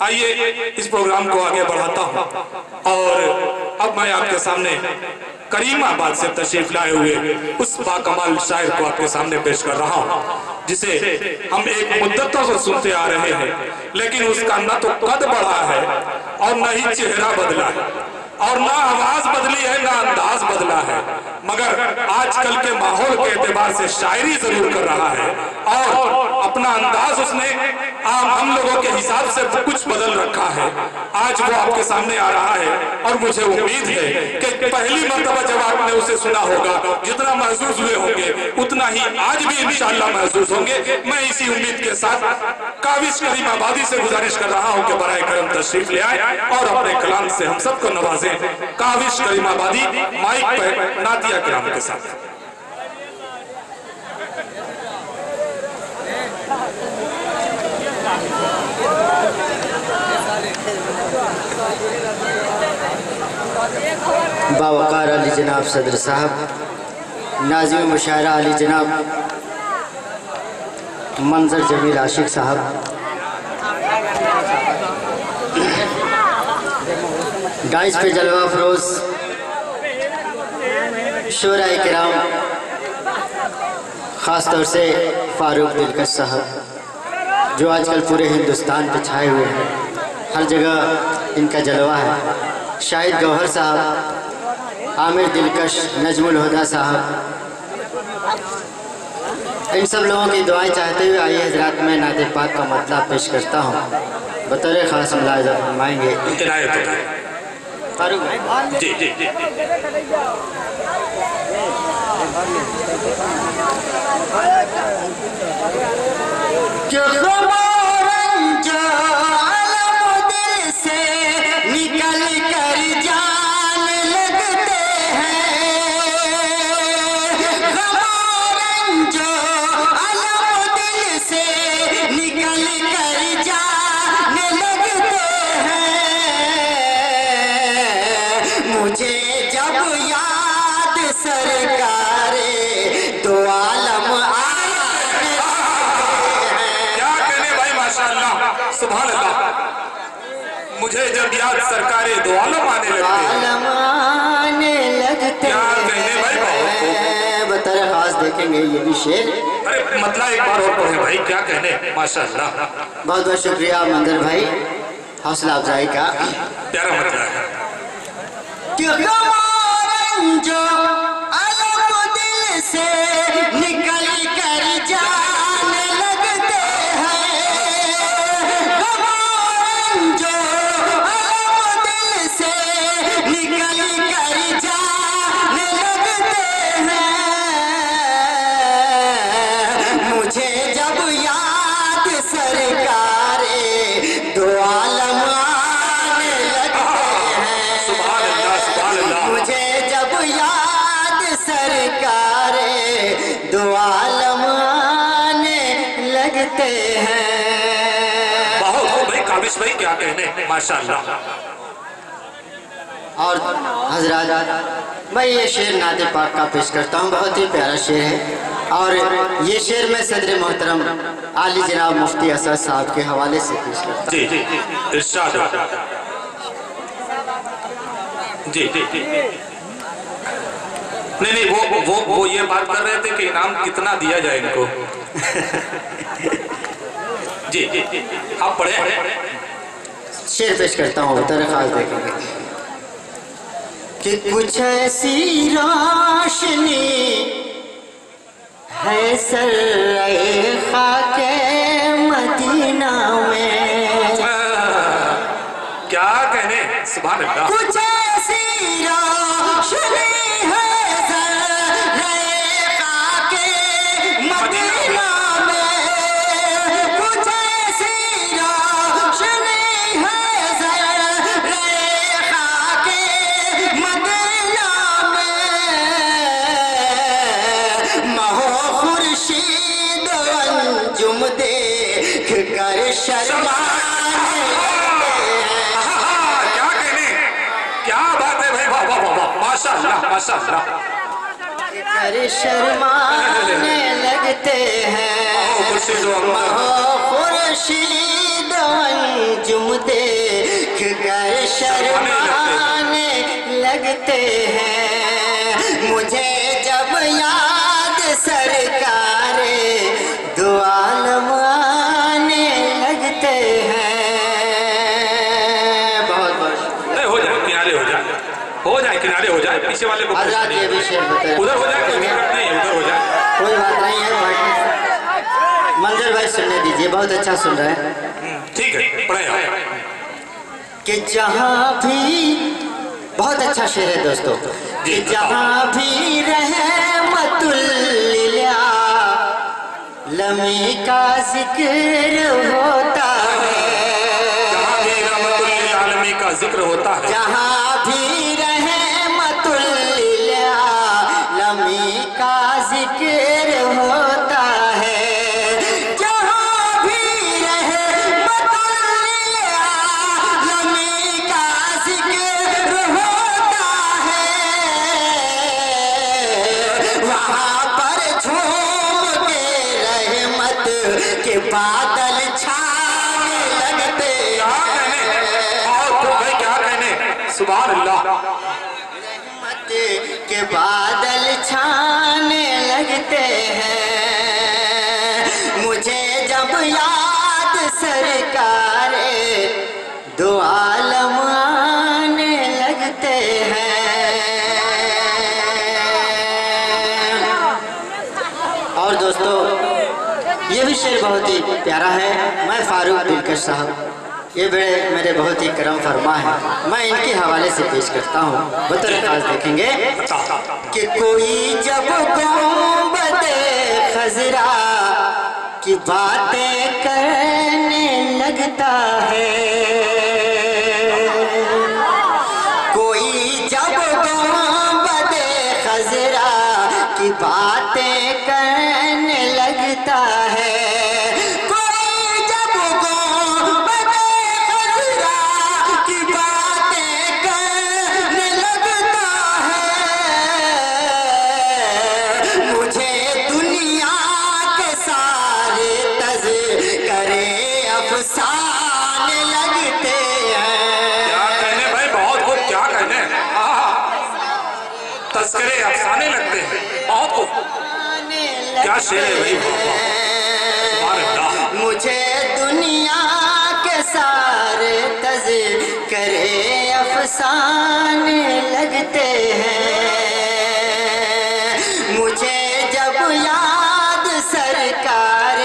آئیے اس پروگرام کو آگے بڑھاتا ہوں اور اب میں آپ کے سامنے کریم آباد سے تشریف لائے ہوئے اس باکمال شاعر کو آپ کے سامنے پیش کر رہا ہوں جسے ہم ایک مدتوں سے سنتے آ رہے ہیں، لیکن اس کا نہ تو قد بڑھا ہے اور نہ ہی چہرہ بدلا ہے اور نہ آواز بدلی ہے نہ انداز بدلا ہے، مگر آج کل کے ماحول کے اعتبار سے شاعری ضرور کر رہا ہے اور اپنا انداز اس نے ہم لوگوں کے حساب سے کچھ بدل رکھا ہے۔ آج وہ آپ کے سامنے آ رہا ہے اور مجھے امید ہے کہ پہلی مرتبہ جب آپ نے اسے سنا ہوگا جتنا محسوس ہوئے ہوں گے اتنا ہی آج بھی انشاءاللہ محسوس ہوں گے۔ میں اسی امید کے ساتھ کاوش کریم آبادی سے گزارش کر رہا ہوں کہ برائے کرم تشریف لے آئے اور اپنے کلام سے ہم سب کو نوازیں۔ کاوش کریم آبادی مائک پر نعتیہ کرام کے ساتھ۔ باوقار علی جناب صدر صاحب، ناظم مشاعرہ علی جناب منظر جمیل عاشق صاحب، ڈائس پہ جلوہ افروز شعراء کرام، خاص طور سے فاروق دلکش صاحب جو آج کل پورے ہندوستان پہ چھائے ہوئے ہیں، ہر جگہ ان کا جلوہ ہے، شاہد گوہر صاحب، عامر دلکش، نجم الہدیٰ صاحب، ان سب لوگوں کی دعائیں چاہتے ہوئے آئیے حضرات میں نعت پاک کا مطلب پیش کرتا ہوں، بطور خاص ملاحظہ فرمائیں گے فاروق جی جی جی سبحان اللہ، مجھے جب یاد سرکار دو عالم آنے لگتے کیا کہنے بھائی بہت کو بطور خاص دیکھیں گے یہ بھی شعر، ارے مطلع ایک بار اور پڑھیں بھائی، کیا کہنے، ماشاءاللہ بہت بہت شکریہ منظر بھائی، حوصلہ افزائی کا پیارا مطلع ہے کہ غبارن جو علم دل سے نکل کر جانے لگتے ہیں، غبارن جو علم دل سے نکل کر جانے لگتے ہیں، مجھے جب یاد سرکار دو عالم آنے لگتے ہیں، مجھے جب یاد سرکار دو عالم آنے لگتے ہیں۔ بہت خوب بھائی، کاوش بھائی کیا کہنے، ماشاءاللہ۔ اور حضرات میں یہ شعر نعت پاک کا پیش کرتا ہوں، بہت ہی پیارا شعر ہے، اور یہ شعر میں صدر محترم عالی جناب مفتی اسد صاحب کے حوالے سے پیش کرتا ہوں۔ جی جی ارشاد جی جی جی نہیں وہ یہ بات کر رہے تھے کہ انعام کتنا دیا جائے ان کو۔ جی جی آپ پڑھیں۔ شعر پیش کرتا ہوں، بطور خاص دیکھیں گے کہ کچھ ایسی روشنی ہے سرائے خاک مدینہ میں، کیا کہنے، سبحان اللہ، کچھ ایسی روشنی ہے سرائے خاک مدینہ میں، کچھ ایسی روشنی ہے سرائے خاک مدینہ میں، مہو خورشید انجم دیکھ کر شرمانے ماشاءاللہ کر شرمانے لگتے ہیں، खुर्शीद खुर्शीद अंजुम देख कर शर्माने लगते हैं। मुझे जब याद सरकार दो आलम आने लगते हैं। बहुत बहुत हो जाए किनारे, हो जाए किनारे, हो जाए पीछे वाले को आजाद ये भी शेर बताए। उधर हो जाए, कोई दिक्कत नहीं है, उधर हो जाए, कोई बात नहीं है। मंजर भाई सुनने दीजिए, बहुत अच्छा सुन रहे हैं। ठीक है, पढ़े कि जहाँ भी, बहुत अच्छा शेर है दोस्तों, कि जहाँ भी रहमतुल लिल आलमी का जिक्र होता है, जहाँ भी रहमतुल लिल आलमी का जिक्र होता है, जहाँ भी रहमतुल लिल आलमी का जिक्र होता है, जहाँ भी रहमतुल लिल आलमी का जिक्र होता है, वहाँ पर झूम के रहमत के बादल छाने लगते हैं। और भाई क्या कहने, सुभान अल्लाह, रहमत के बादल छाने लगते हैं। मुझे जब याद सरकार दो आलम आने लगते हैं। और दोस्तों ये भी शेर बहुत ही प्यारा है। मैं फारूक दिलकश साहब, ये मेरे बहुत ही करम फरमा है, मैं इनके हवाले से पेश करता हूँ। बतौर खास देखेंगे कि कोई जब गुंबदे खजरा की बातें करने लगता है, कोई जब गुंबदे खजरा की बातें करने लगता है, अफसाने लगते हैं। क्या कहने भाई, बहुत खूब, क्या कहने, तस्करे अफसाने लगते हैं, बहुत खूब, क्या शेर है भाई, सुभान अल्लाह। मुझे दुनिया के सारे तज़किरे अफसाने लगते हैं। मुझे जब याद सरकार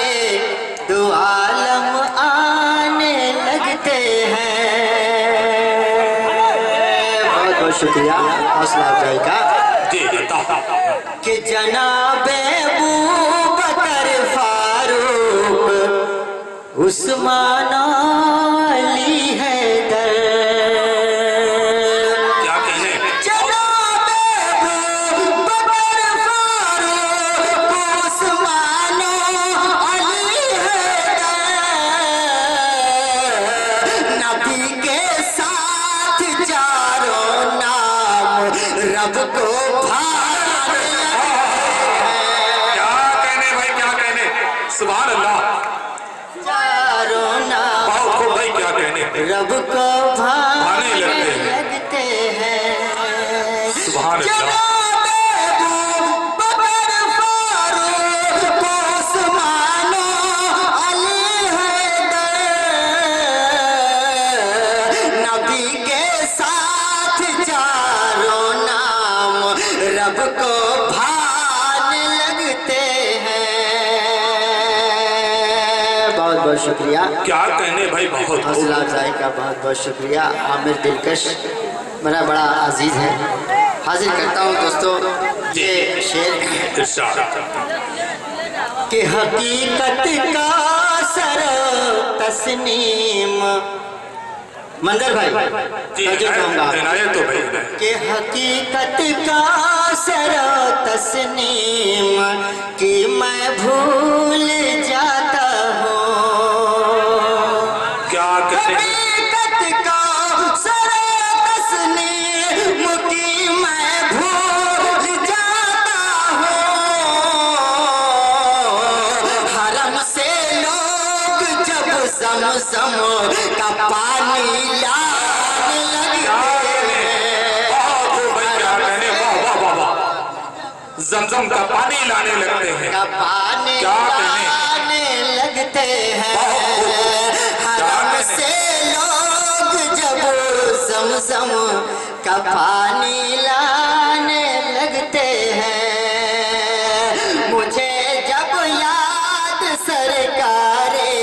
दो आलम आने लगते हैं। बहुत बहुत शुक्रिया हौसला अफजाई का। कि जनाबे अबू बकर फारूक उस्मान अली हैदर, क्या कहने, जनाबे अबू बकर फारूक उस्मान अली हैदर, नबी के साथ चारों नाम रब को सुभान अल्लाह, चारों नाम बहुत खूब भाई, क्या कहने, रब को भाने लगते हैं। सुभान अल्लाह, जनाबे अबू बकर फारूक उस्मान अली हैदर, नबी के साथ चारों नाम रब को भाने लगते हैं। बहुत बहुत शुक्रिया, क्या कहने भाई, बहुत हौसला अफजाई का बहुत बहुत शुक्रिया। आमिर दिलकश मेरा बड़ा अजीज है। हाजिर करता हूँ दोस्तों ये शेर कि हकीकत का सर तस्नीम, मंजर भाई तो भाई कि हकीकत का सर तस्नीम कि मैं भूल जाता हूँ। क्या कहते हैं, हकीकत का सर तस्नीम कि मैं भूल जाता हूँ। हरम से समसम का पानी लाने लगते हैं, जमजम का पानी लाने लगते हैं, का पानी लाने लगते हैं। हरम से लोग जब समसम का पानी लाने लगते हैं, मुझे जब याद सरकारे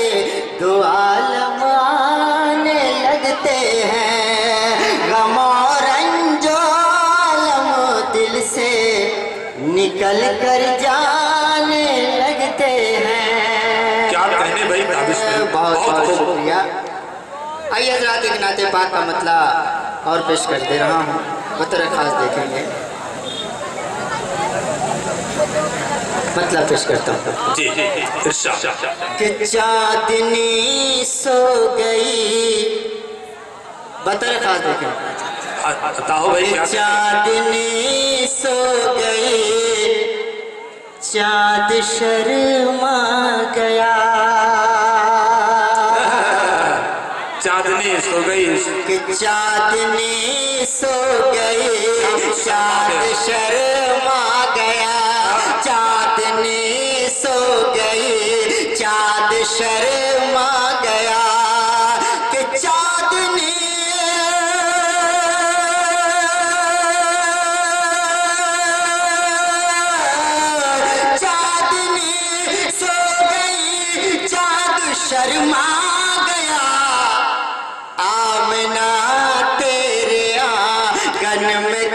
दो आलम आने लगते हैं, गम और रंजो आलम दिल से निकल कर जाने लगते हैं। क्या कहने भाई, बहुत बहुत शुक्रिया। आइए हज़रात, एक नाते पाक का मतला और पेश कर दे रहा हूँ, बतौर खास देखेंगे। मतलब पेश करता हूँ जी इरशाद। कि चांदनी सो गई, बतौर खास देखें। बताओ भाई क्या। चांदनी सो गई, चाँद शर्मा गया, चांदनी सो गई, कि चांदनी सो गई, चाँद शर्मा गया, चांदनी सो गई, चाँद शर्मा गया, कि चांदनी सो गई, चाँद शर्मा गया, आमना तेरे आंगन में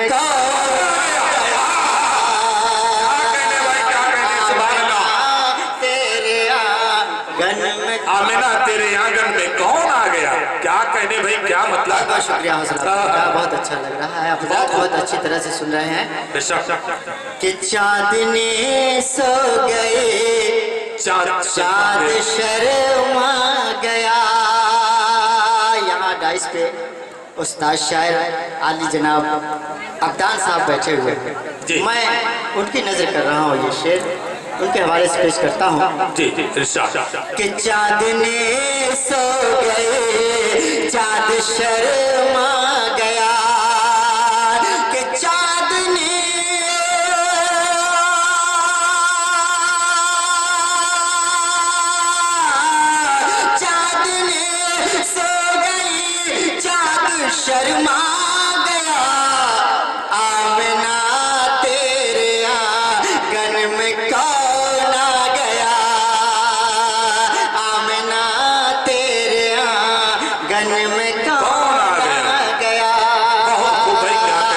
आमिना तेरे आंगन में कौन आ गया। क्या कहने भाई, क्या मतलब। बहुत शुक्रिया, बहुत अच्छा लग रहा है, आप बहुत अच्छी तरह से सुन रहे हैं। कि चांदनी सो गई, चाँद शर्मा गया। यहाँ डाइस पे उस्ताद शायर आली जनाब अब्दान साहब बैठे हुए हैं, मैं उनकी नजर कर रहा हूँ, ये शेर उनके हवाले से पेश करता हूँ। जी इरशाद। कि चांदनी सो गई, चाँद शर्मा गया, कि चांदनी सो गई, चाँद शर्मा गया, आमना तेरे आंगन में कौन आ गया, आमना तेरे आंगन में कौन आ गया।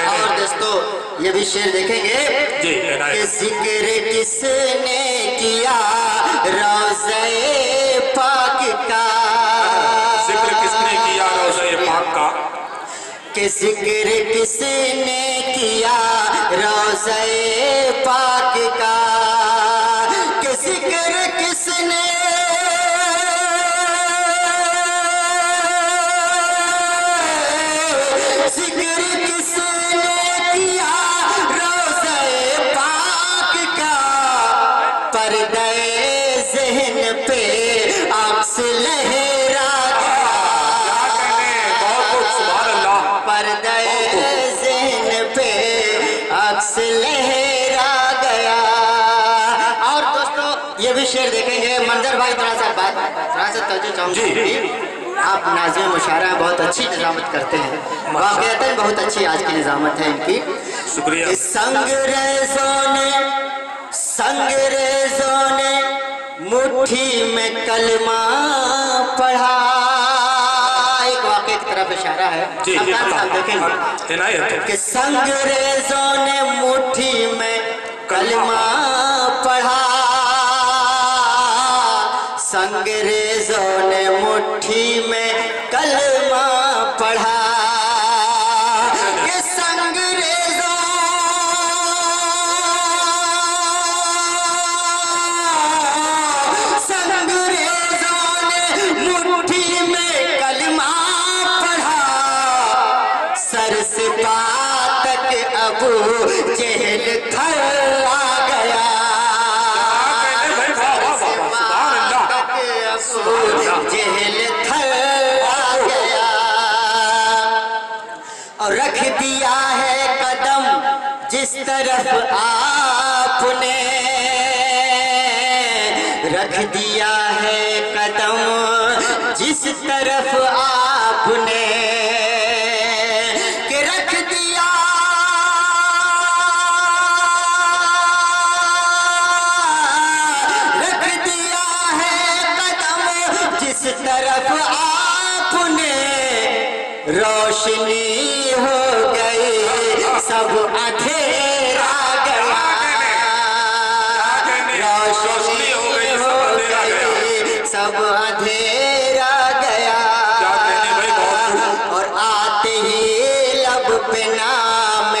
और दोस्तों ये भी शेर देखेंगे कि जिक्र किसने किया रोज़े पाक का, जिक्र किसने किया रोज़े पाक का, कि जिक्र किसने किया रोज़े पाक का, कि जिक्र किसने किया रोज़े पाक का, पर्दे ज़हन पे अक्स लहरा गया, पर्दे ज़हन पे अक्स लहरा गया। और दोस्तों ये भी शेर देखेंगे, मंजर भाई थोड़ा सा तवज्जो चाहूँगी, आप नाज़िम मुशायरा बहुत अच्छी निज़ामत करते हैं, वाक़ईतन बहुत अच्छी आज की निज़ामत है इनकी। शुक्रिया। संगरेज़ों ने मुट्ठी में कलमा पढ़ा, एक वाक़े की तरफ इशारा है, देखेंगे कि संगरेज़ों ने मुट्ठी में कलमा पढ़ा, संगरेज़ों ने मुट्ठी में कलमा पढ़ा, कि संगरेज़ों ने मुट्ठी में कलमा पढ़ा, सर से पाँव तक अबू जहल थर आ गया, जहल और रख दिया है कदम जिस तरफ आपने, रख दिया है कदम जिस तरफ आपने, कि रख दिया है कदम जिस तरफ आपने, रोशनी हो गई सब अंधेरा गया, रोशनी हो गई सब अंधेरा गया, और आते ही लब पे नाम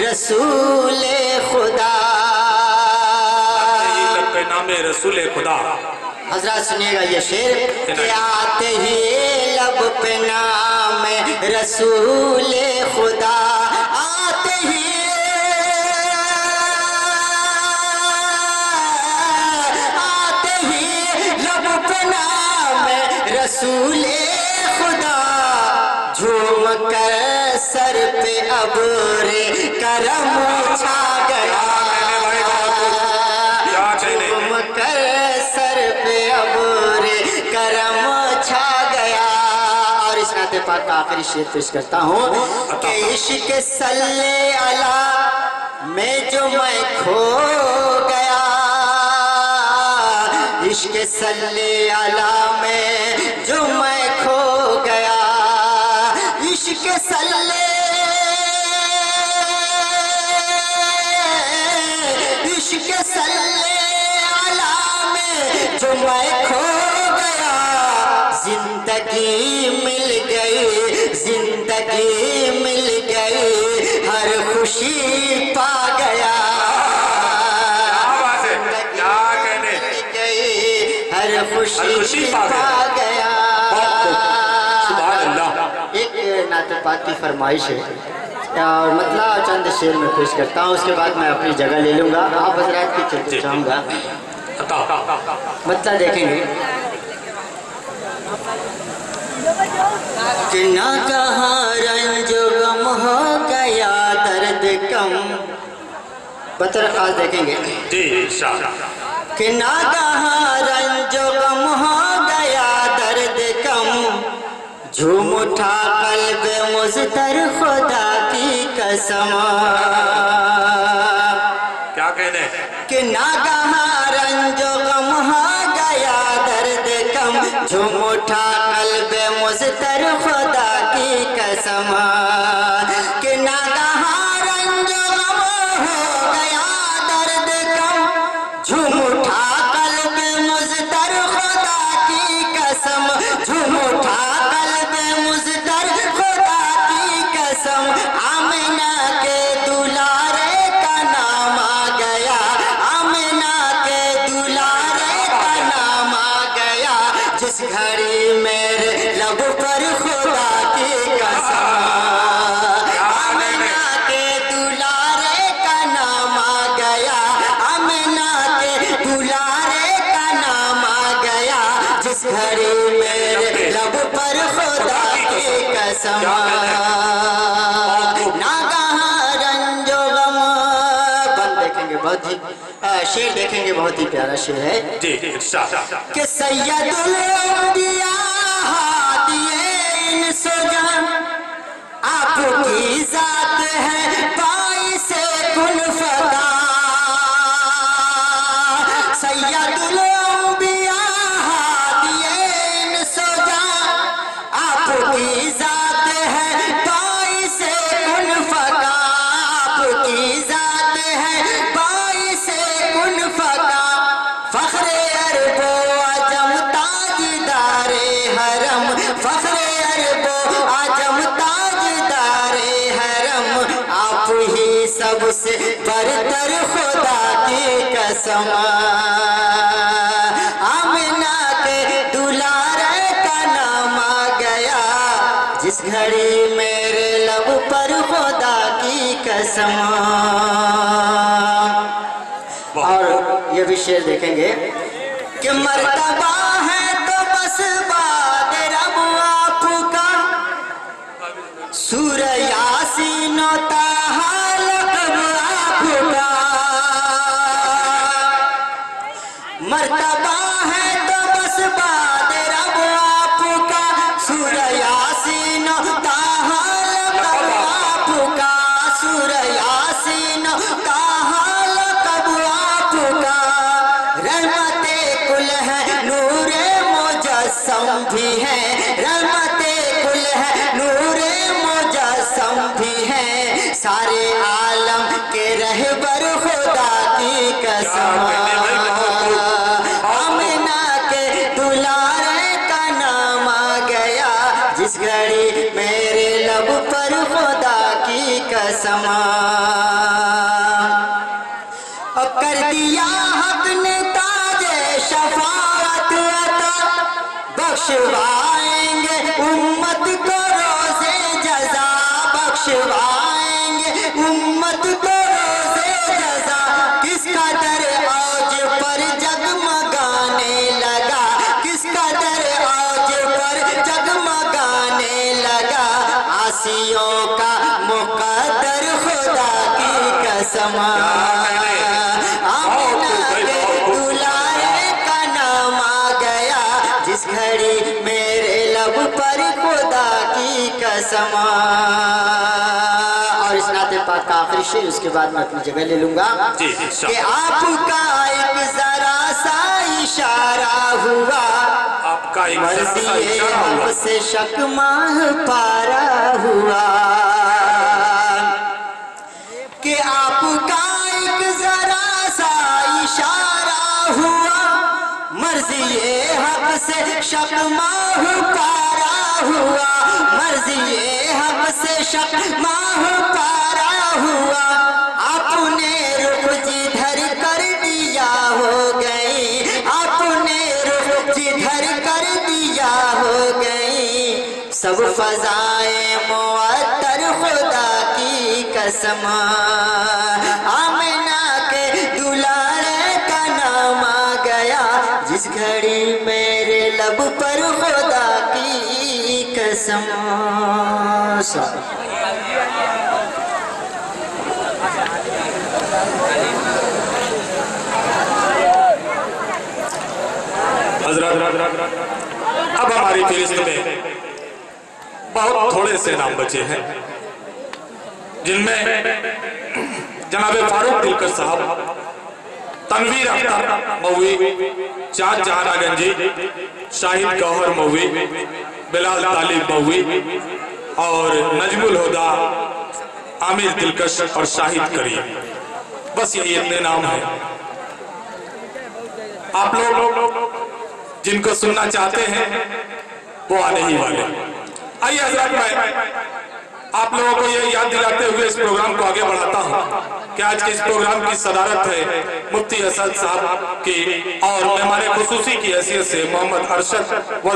रसूल खुदा, लब पे नाम रसूल खुदा। हजरत सुनिएगा ये शेर, कि आते ही लब पे नाम रसूल खुदा, आते ही लब पे नाम रसूल खुदा, झूम कर सर पे अब्र करम छा गया, झूम कर सर पे अब्र करम छा गया। और इस नाते पाक का आखिरी शेर पेश करता हूँ कि इश्क सल्ले अला में जो मैं खो गया, इश्क सल्ले अला में जो मैं खो गया, इश्क सल्ले अला में जो मैं खो गया, जिंदगी मिल गई, जिंदगी मिल गई, हर खुशी पा गया, हर खुशी पा गया। एक नाते पाक की फरमाइश है और मतलब चंद शेर में पेश करता हूँ, उसके बाद मैं अपनी जगह ले लूँगा। आप हजरात की चलते चाहूँगा, मतलब देखेंगे कि ना कहाँ रंज गम हो गया दर्द कम, बतर खास देखेंगे कि ना कहाँ रंज गम हो गया दर्द कम, झूम उठा कल्ब मुज़तर खुदा की कसम, क्या कहने कि ना कहाँ रंज गम हो गया दर्द कम, झूम उठा कल्ब मुज़तर खुदा की कसम, कि ना कहाँ रंज गम हो गया दर्द कम, झूम उठा कल्ब मुज़तर खुदा की कसम, झूम उठा कल्ब मुज़तर खुदा की कसम, आमिना के दुलारे का नाम आ गया, आमिना के दुलारे का नाम आ गया, जिस घड़ी मेरे लब पर खुदा की कसम, आमिना के दुलारे का नाम आ गया, आमिना के दुलारे का नाम आ गया, जिस घड़ी मेरे लब पर खुदा की कसम, ना कहाँ रंजो गम। बंद देखेंगे बहुत ही शेर देखेंगे, बहुत ही प्यारा शेर है कि सैयदुल अंबिया हादिए इंसुजान, आपकी जात है बाइसे कुन फदा, सैयदुल अंबिया हादिए इंसुजान, आपकी जात है बाइसे कुन फदा, आपकी जात है बाइसे कुन फदा, फख्रे अरबो आजम ताजदारे हरम, फख्रे अरबो आजम ताजदारे हरम, आप ही सबसे बरतर खुदा की कसम, आमिना के दुलारे का नाम आ गया, जिस घड़ी मेरे लब पर खुदा की कसम। और ये भी शेर देखेंगे कि मर्तबा है तो बस बाद रब आपका, सूरह यासीन यासीनो ताहा लक़ब आपका मर्तबा है तो बस बाद रब आपका सूरह यासीनो ताहा लक़ब आपका सूरह यासीनो ताहा लक़ब आपका रहमते कुल है नूरे मुजस्सम भी है रहमते कुल है नूरे मुजस्सम भी है सारे आलम के रहबर खुदा की कसम आमिना के दुलारे का नाम आ गया जिस घड़ी मेरे लब पर खुदा की कसम अब कर दिया हक ने ताजे शफाअत अता बख्शवाएंगे उम्मत को रोज़े जज़ा बख्शवाएंगे उम्मत को रोज़े जज़ा किस कदर औज पर जगमगाने लगा किस कदर औज पर जगमगाने लगा आसियों का मुक़द्दर खुदा की कसम आमिना के दुलारे का नाम आ गया जिस घड़ी मेरे लब पर खुदा की कसम और इस नाते पाक का आखिरी शेर उसके बाद मैं अपनी जगह ले लूंगा कि आपका एक जरा सा इशारा हुआ आपका एक जरा सा इशारा हुआ आपसे शक माह पारा हुआ कि आपका एक जरा सा इशारा हुआ मर्जी हक से शक माह पारा हुआ मर्जी हक से शक माह पारा हुआ आपने रुख जिधर कर दिया हो गई आपने रुख जिधर कर दिया हो गई सब फजाएं मुअत्तर खुदा की कसम आमिना के दुलारे का नाम आ गया जिस घड़ी मेरे लब पर खुदा की कसम अब हमारी फहरिस्त में बहुत थोड़े से नाम बचे हैं जिनमें जनाब फारूक दिलकश साहब तनवीर अख्तर मौवी चाँद जहाना गंजी शाहिद गौहर मौवी बिलाल तालिब मौवी और नजमुल हुदा आमिर दिलकश और शाहिद करीम बस यही इतने नाम हैं आप लोग जिनको सुनना चाहते हैं वो आने ही वाले आइए हज़रात मैं आप लोगों को ये याद दिलाते हुए इस प्रोग्राम को आगे बढ़ाता हूँ कि आज के इस प्रोग्राम की सदारत है मुफ्ती असद साहब की और मेहमान खुसूसी की हैसियत से मोहम्मद अरशद व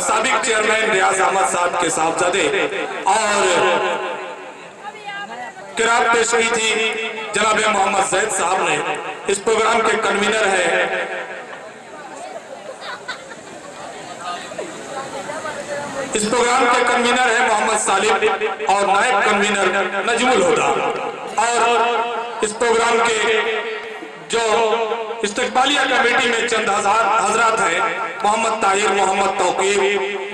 साबिक चेयरमैन रियाज अहमद साहब के साहबजादे और किरात पेश की थी जनाब मोहम्मद जैद साहब ने इस प्रोग्राम के कन्वीनर है इस प्रोग्राम के कन्वीनर है मोहम्मद सालिम और नायब कन्वीनर नजमुल हुदा और इस प्रोग्राम के जो इस्तकबालिया कमेटी में चंद हजरात हैं मोहम्मद ताहिर मोहम्मद तौकीर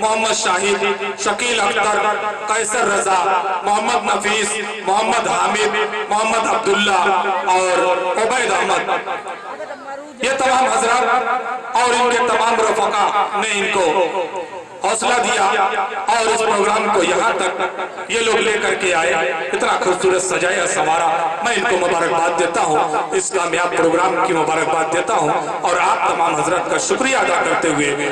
मोहम्मद शाहिद शकील अख्तर कैसर रजा मोहम्मद नफीस मोहम्मद हामिद मोहम्मद अब्दुल्ला और उबैद अहमद ये तमाम हजरात और इनके तमाम रफका ने इनको हौसला दिया और इस प्रोग्राम को यहाँ तक ये लोग लेकर के आए इतना खूबसूरत सजाया संवारा मैं इनको मुबारकबाद देता हूँ इस कामयाब प्रोग्राम की मुबारकबाद देता हूँ और आप तमाम हजरत का शुक्रिया अदा करते हुए